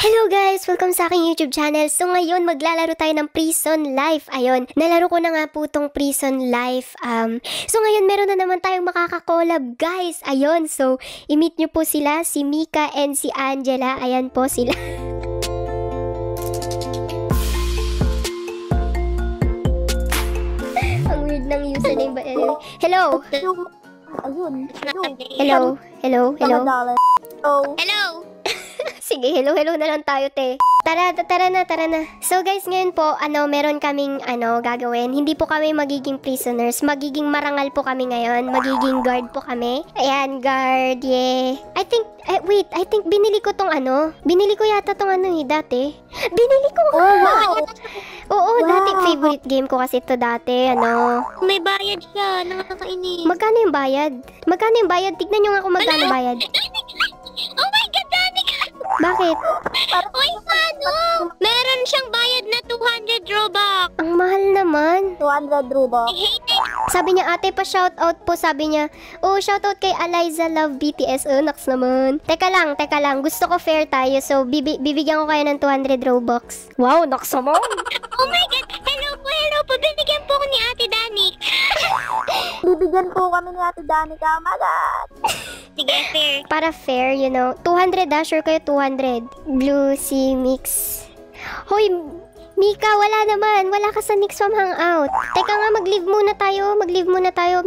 Hello guys! Welcome sa aking YouTube channel. So ngayon, maglalaro tayo ng Prison Life. Ayun, nalaro ko na nga po tong Prison Life. So ngayon, meron na naman tayong makaka-collab guys. Ayun, so i-meet nyo po sila, si Mika and si Angela. Ayan po sila. Ang weird ng username ba? Hello! Ayun. Hello? Hello? Hello? Hello. Sige, hello na lang tayo, te. Tara na. So guys, ngayon po, meron kaming, gagawin. Hindi po kami magiging prisoners. Magiging marangal po kami ngayon. Magiging guard po kami. Ayan, guard, yeah. I think binili ko tong Binili ko yata tong dati. Binili ko. Oh, wow. Oo, dati favorite game ko kasi to dati, May bayad siya. Nakakainis. Magkano yung bayad? Tignan nyo nga kung magkano bayad. Oh my God, Danica! Bakit? Uy, paano? Meron siyang bayad na 200 Robux. Ang mahal naman. 200 Robux. I hate it. Sabi niya, ate, pa-shoutout po. Sabi niya, shoutout kay Eliza Love BTS. Naks naman. Teka lang. Gusto ko fair tayo. So, bibigyan ko kayo ng 200 Robux. Wow, naks naman. Oh my God. Hello po. Binigyan po ko ni Ate Danica. Bibigyan po kami ni Ate Danica, magat. Sige, fair. Para fair, 200 sure kayo 200. Blue Sea Mix. Hoy, Mika, wala naman. Wala ka sa Next Swam Hangout. Teka nga, mag-leave muna tayo.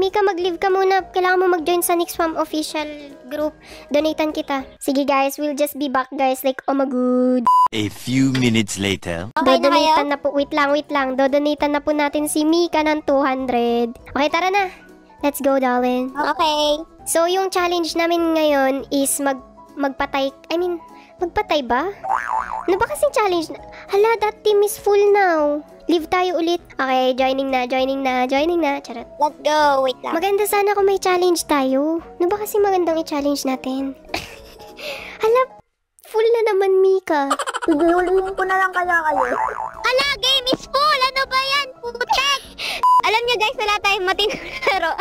Mika, mag-leave ka muna. Kailangan mo mag-join sa Next Swam official group. Donatean kita. Sige guys, we'll just be back guys. Like, oh my god. A few minutes later. Okay na kayo? Dodonatean na po. Wait lang. Dodonatean na po natin si Mika ng 200. Okay, tara na. Let's go, darling. Okay. So, yung challenge namin ngayon is magpatay. Magpatay ba? Ano ba kasing challenge? Hala, that team is full now. Leave tayo ulit. Okay, joining na. Charot. Let's go. Wait lang. Maganda sana kung may challenge tayo. Ano ba kasing magandang i-challenge natin? Hala, full na naman, Mika. Sige, hulihin ko na lang kaya kayo. Ala, game is full. Ano ba yan? Putek. Alam niyo guys, wala tayong matinong laro.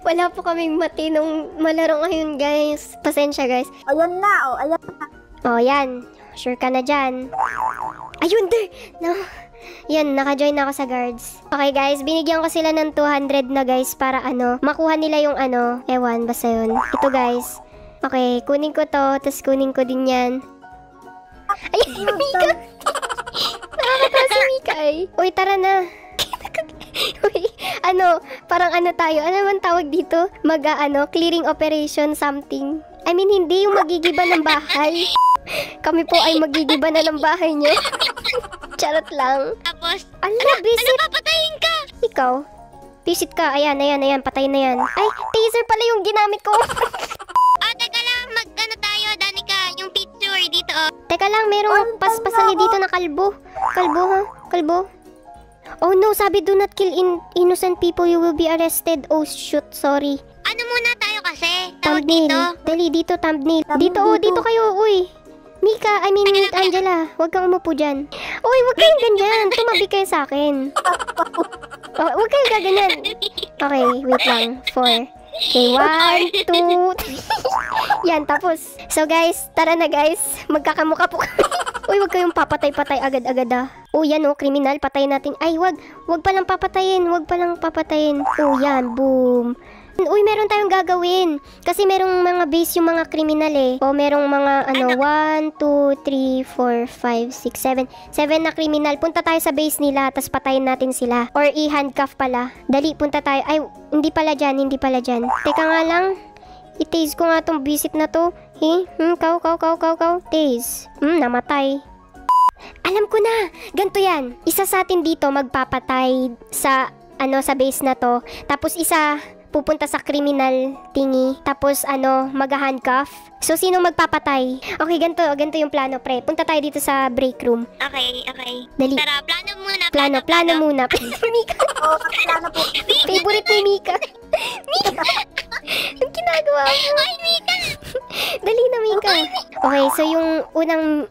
Wala po kaming matinong malaro ngayon, guys. Pasensya, guys. Ayan na, ayan na. Yan. Sure ka na dyan. Ayun, there! No. Yan, naka-join na ako sa guards. Okay, guys. Binigyan ko sila ng 200 na, guys, para makuha nila yung ewan, basta yun. Ito, guys. Okay, kunin ko to, tapos kunin ko din yan. Ay, Mika! Nakakatawa si Mika, eh. Uy, tara na. Uy, parang tayo. Ano man tawag dito? Clearing operation something. Hindi yung magigiba ng bahay. Kami po ay magigiba na ng bahay nyo. Charot lang. Tapos, visit. ano papatayin ka? Ikaw? Visit ka. Ayan. Patay na yan. Ay, taser pala yung ginamit ko. Teka lang. Tayo, Danica. Yung picture dito, Teka lang, merong paspasali dito na kalbo. Kalbo, ha? Kalbo. Oh no, sabi do not kill innocent people, you will be arrested. Oh shoot, sorry. Ano muna tayo kasi? Tawag Thumbnail. dito. Dali, dito, thumbnail. Dito kayo, uy. Mika, Angela, huwag kang umupo dyan. Uy, huwag kayong ganyan. Tumabi kayo sa akin. Huwag kayong gaganyan. Okay, wait lang. 4. Okay, 1, 2, 3. Yan, tapos. So guys, tara na guys. Magkakamuka po kami. Uy, huwag kayong papatay-patay agad-agad ah. Oh, yan oh, kriminal. Patayin natin. Ay, wag palang papatayin. Oh, yan, boom. Uy, meron tayong gagawin. Kasi merong mga base yung mga kriminal eh. O, merong mga 1, 2, 3, 4, 5, 6, 7. 7 na kriminal. Punta tayo sa base nila, tas patayin natin sila. Or i-handcuff pala. Dali, punta tayo. Ay, hindi pala dyan. Teka nga lang. I-tase ko nga tong visit na to. Kau. Tase. Namatay. Alam ko na. Ganto yan. Isa sa atin dito magpapatay sa sa base na to. Tapos isa pupunta sa criminal thingy. Tapos mag-handcuff. So sino magpapatay? Okay, ganto yung plano, pre. Punta tayo dito sa break room. Okay. Dali. Tara, plano muna. Plano muna. Mika. Plano po. Favorite ni Mika. Mika. Anong ginagawa mo? Ay, Mika! Dali na, Mika. Okay, so yung unang,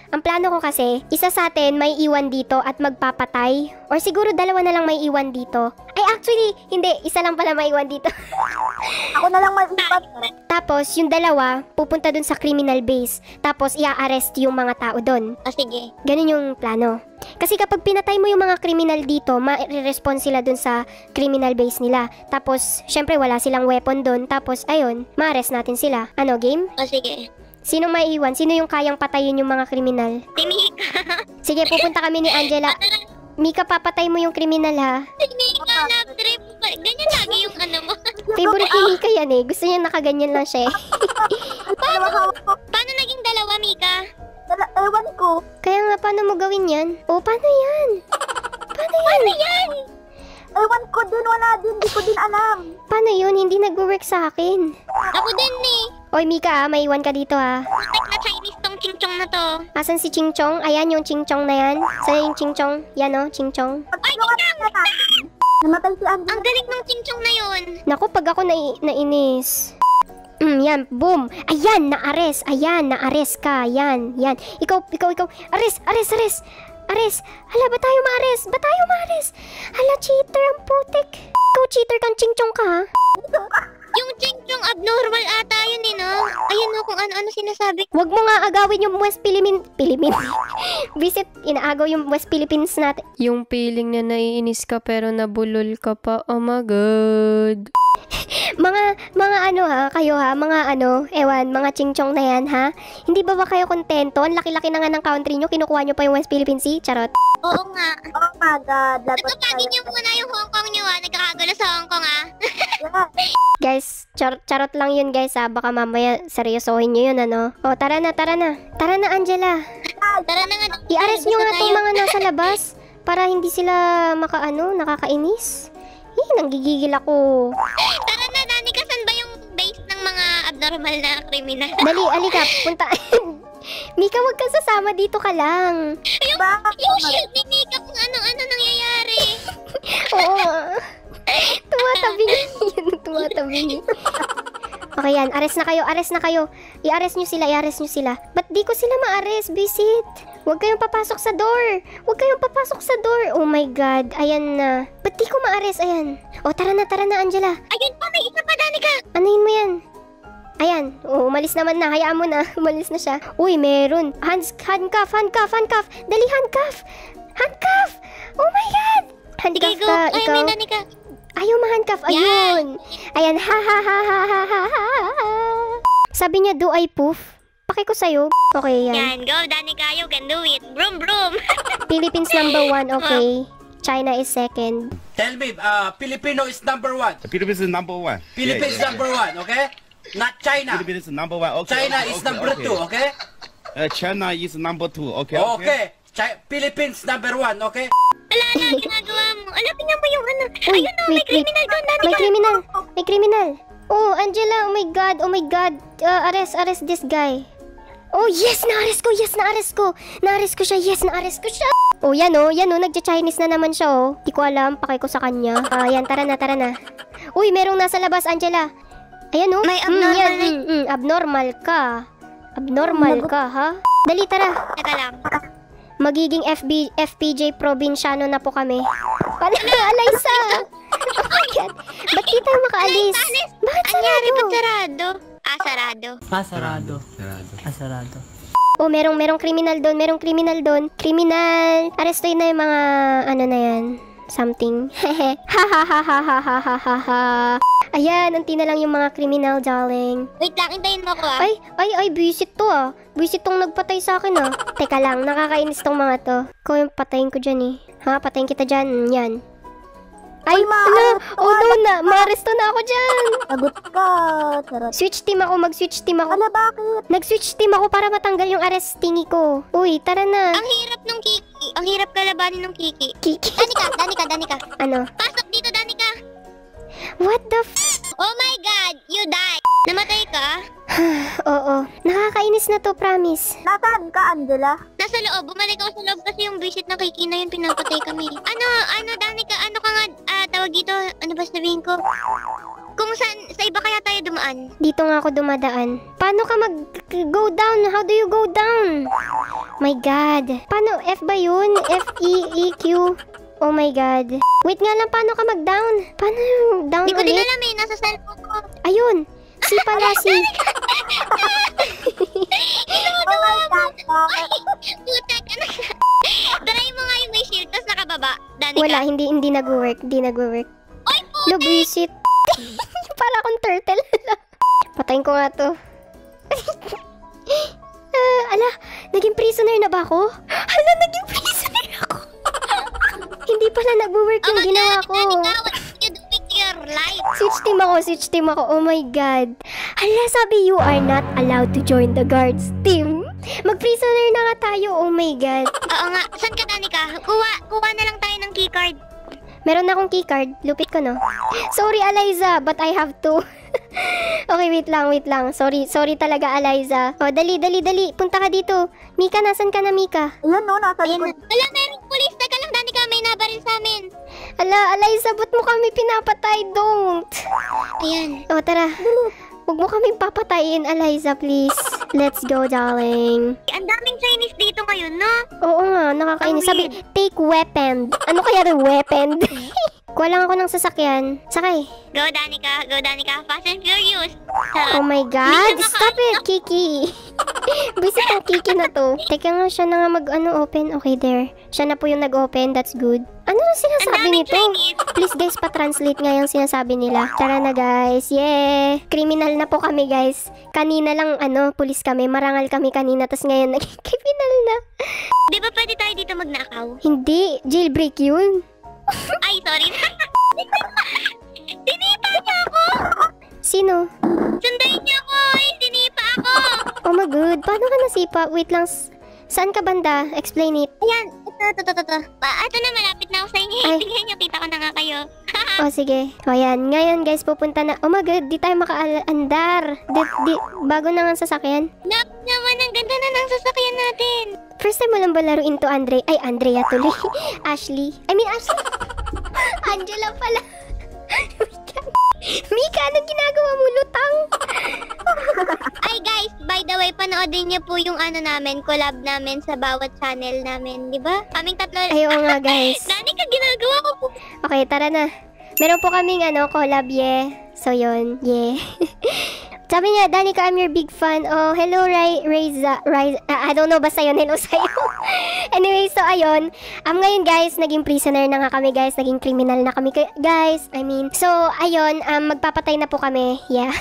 ang plano ko kasi, isa sa atin may iwan dito at magpapatay. Or siguro dalawa na lang may iwan dito. Ay, actually, hindi. Isa lang pala may iwan dito. Ako na lang malipat. Tapos, yung dalawa, pupunta dun sa criminal base. Tapos, i-arrest yung mga tao dun. O sige. Ganun yung plano. Kasi kapag pinatay mo yung mga criminal dito, ma-respond sila dun sa criminal base nila. Tapos, syempre wala silang weapon dun. Tapos, ayun, ma-arrest natin sila. Ano, game? O sige. Sino maiiwan? Sino yung kayang patayin yung mga kriminal? Si Mika. Sige, pupunta kami ni Angela. Mika, papatay mo yung kriminal, ha? Si Mika, love trip. Ganyan lagi yung ano mo. Favorite ni Mika yan, eh. Gusto niya nakaganyan lang siya, eh. Paano naging dalawa, Mika? Ewan ko. Kaya nga, paano mo gawin yan? Oh, paano yan? Paano yan? Ewan ko din, wala din. Di ko din alam. Paano yun? Hindi nag-work sa akin. Ako din eh. Oy, Mika, may iwan ka dito, ha? Like na Chinese tong chingchong na to. Asan si Chingchong? Ayan yung Chingchong na yan. Saan yung Chingchong? Yan, oh, Chingchong. Pagtulungan na natin. Namatay si Ang Angela. galing ng chingchong na yun. Naku, pag ako nainis. Yan, boom. Ayan, na-arrest. Ayan, na-arrest ka. Yan. Ikaw. Arrest. Hala, ba tayo ma-arrest? Hala, cheater ang putik. Ikaw, cheater kang Chingchong ka, ha? Yung chingchong abnormal ata yun eh, no? Ayan no, kung ano-ano sinasabi. Huwag mo nga agawin yung West Philippines. Visit, inaagaw yung West Philippines natin. Yung feeling na naiinis ka pero nabulol ka pa. Oh my God. mga ano ha, kayo ha, mga Chingchong na yan ha. Hindi ba kayo kontento? Ang laki-laki na nga ng country nyo, kinukuha nyo pa yung West Philippines Sea? Charot. Oo nga. Oh my God. Natupagin niyo muna yung Hong Kong niyo ah. Nagkakagulo sa Hong Kong ah. Guys, charot lang yun guys ha. Baka mamaya seryosohin nyo yun ano. O, tara na. Tara na, Angela. Tara na nga. I-arrest nyo nga Gusto tong tayo. mga nasa labas para hindi sila nakakainis. Nanggigigil ako. Tara na, Danica. Saan ba yung base ng mga abnormal na kriminal? Dali, alika, punta. Mika, wag kang sasama, dito ka lang. Yung shield ni Mika kung ano-ano nangyayari. Oo. Tumatabi. Okay yan, arrest na kayo. I-arrest nyo sila. Ba't di ko sila ma-arrest? Visit. Huwag kayong papasok sa door. Oh my God, ayan na. Ba't di ko ma-arrest? Ayan. O, tara na, Angela. Ayun pa, may isa pa, Danica. Anuhin mo yan. Ayan. O, umalis naman na. Hayaan mo na. Umalis na siya. Uy, meron. Handcuff. Dali, handcuff. Oh my God. Handcuff Sige, go. ka, Ay, ikaw. may Danica. Ayaw ma-handcuff. Ayun. Ayan. Ha. Sabi niya, do I poof? Paki ko sa'yo. Okay, yan. Yan, go, Danica. You can do it. Broom. Philippines number 1. Okay. China is second. Tell me, Filipino is number 1. Philippines is number one. Philippines number 1, okay? Not China. Philippines is number one. Okay. China is number 2, okay? China is number two. Okay. Okay. Philippines number 1, okay? Wala na, ginagawa mo. Alapin nga ba yung ano? Uy, Ayun na, may criminal doon, Danica. May criminal. Oh, Angela, oh my God. Arrest this guy. Oh, yes, na-arrest ko. Na-arrest ko siya. Oh, yan oh, nagja-Chinese na naman siya oh. Di ko alam, pakay ko sa kanya. Yan, tara na. Uy, merong nasa labas, Angela. Ayan oh. May abnormal Abnormal ka, ha? Dali, tara. Teka lang. Magiging FPJ probinsyano na po kami. Alaysa! Oh my God. Ba't di tayo makaalis? Bakit Anyari, sarado? ba't sarado? Sarado. Sarado. Oh, merong kriminal doon. Kriminal. Arestuin na yung mga na yan. Something. Ha. Ayan, unti na lang yung mga kriminal, darling. Wait lang, hintayin mo ko ah. Ay, visit to ah. Visit tong nagpatay sa akin ah. Teka lang, nakakainis tong mga to. Ikaw yung patayin ko dyan eh. Ha, patayin kita dyan. Yan. Ay, ma-aresto na ako dyan. Sagot ka. Charot. Mag-switch team ako. Ala, bakit? Nag-switch team ako para matanggal yung arrest thingy ko. Uy, tara na. Ang hirap nung Kiki. Ang hirap kalabanin nung Kiki. Kiki. Danica. Ano? Pasok dito, Danica. What the Oh my God, you died. Namatay ka? Oo. Nakakainis na to, promise. Nasaan ka, Angela? Nasa loob. Bumalik ako sa loob kasi yung visit na Kiki na yun, pinapatay kami. Danica, ano ka nga, tawag dito, ano ba sabihin ko? Kung saan, sa iba kaya tayo dumaan? Dito nga ako dumadaan. Paano ka mag-go down? How do you go down? My God. Paano? F ba yun? F-E-E-Q? Oh my God. Wait nga lang, paano ka mag-down? Paano yung down Hindi ko din ulit? alam eh, nasa cellphone ko. Ayun. Si pala si... Puta ka na. Try mo nga yung may shield, tapos nakababa. Danica. Wala, hindi nag-work. Hindi nag-work. Oy, Lo, visit. Para akong turtle. Patayin ko nga to. Ala, naging prisoner na ba ako? Ala, naging prisoner ako. Hindi pala nag-work yung ginawa ko. Danica, what you do with your life? Switch team ako. Oh my God. Hala, sabi you are not allowed to join the guards team. Mag-prisoner na nga tayo. Oh my God. Oo nga, saan ka Danica? Kuha na lang tayo ng keycard. Meron akong keycard. Lupit ko, no? Sorry, Eliza, but I have to. Okay, wait lang. Sorry talaga, Eliza. Oh, dali. Punta ka dito. Mika, nasan ka na, Mika? Ayan no, nasa Ayan na. likod. Wala, merong pulis. Teka lang, Danica, may nabaril sa amin. Ala, Eliza, ba't mo kami pinapatay? Don't. Ayan. Oh, tara. Huwag mo kaming papatayin, Eliza, please. Let's go, darling. Ang daming Chinese dito ngayon, no? Oo nga, nakakainis. Ang Sabi, take weapon. Ano kaya rin weapon? Kuha lang ako ng sasakyan. Sakay. Go, Danica. Fast and Furious. Oh my God! Stop it, Kiki! Bisit ang Kiki na to. Teka nga, siya na nga open. Okay, there. Siya na po yung nag-open. That's good. Ano na sinasabi Ang daming nito? Chinese. Please guys, pa-translate nga yung sinasabi nila. Tara na guys. Yeah! Criminal na po kami guys. Kanina lang, pulis kami. Marangal kami kanina. Tapos ngayon, naging criminal na. Di ba pwede tayo dito magnakaw? Hindi. Jailbreak yun. Ay, sorry. Sinipa niya ako! Sino? Sundayin niya ako! Ay, sinipa ako! Oh my God. Paano ka nasipa? Wait lang. Saan ka banda? Explain it. Ayan, ito. Ito na, malapit na ako sa inyo. Ay. Tingnan niyo, kita ko na nga kayo. Oh, sige. O, yan. Ngayon, guys, pupunta na. Oh my God, di tayo makaandar. Bago na nga sasakyan. Naman, ang ganda na ng sasakyan natin. First time mo lang ba laruin to, Andre? Ay, Andrea tuloy. Ashley. Angela pala. Mika, anong ginagawa mo? Lutang. Ay guys, by the way, panoodin niyo po yung collab namin sa bawat channel namin, di ba? Kaming tatlo. Ay, oo nga, guys. Danica, ginagawa ko po. Okay, tara na. Meron po kaming collab, yeah. So, yun, yeah. Sabi niya, Danica, I'm your big fan. Oh, hello, Raiza. I don't know, basta yun, hello sa'yo. Anyway, so, ayun. Ngayon, guys, naging prisoner na nga kami, guys. Naging criminal na kami, guys. So, ayun, magpapatay na po kami. Yeah.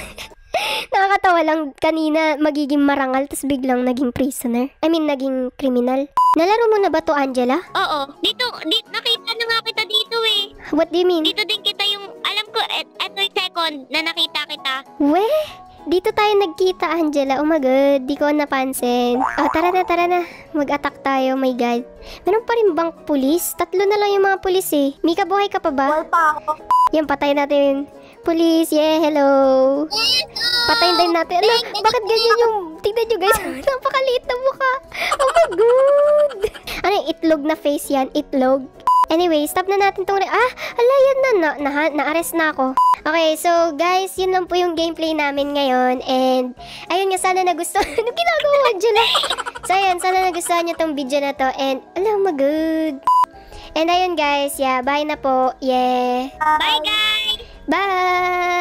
Nakakatawa lang, kanina magiging marangal, tapos biglang naging prisoner. Naging criminal. Nalaro mo na ba to, Angela? Oo. Dito, nakita na nga kita dito eh. What do you mean? Dito din kita yung, alam ko, eto yung second na nakita kita. Weh? Dito tayo nagkita, Angela. Oh my God, di ko napansin. Oh, tara na. Mag-attack tayo, my God. Meron pa rin bang pulis? 3 na lang yung mga pulis eh. Mika, buhay ka pa ba? Buhay pa ako. Yan, patay natin. Pulis, yeah, hello. Patayin din natin. Ano, bakit ganyan yung... Tignan nyo guys, napakaliit na mukha. Oh my God. Ano yung itlog na face yan? Itlog. Anyway, stop na natin tong... ala, yan na. Na-arrest na ako. Okay, so guys, yun lang po yung gameplay namin ngayon. And, ayun nga, sana nagustuhan. Ano ginagawa, Angela? So, ayun, sana nagustuhan nyo tong video na to. And, alam mo, good. And, ayun guys, yeah, bye na po. Yeah. Bye guys! Bye!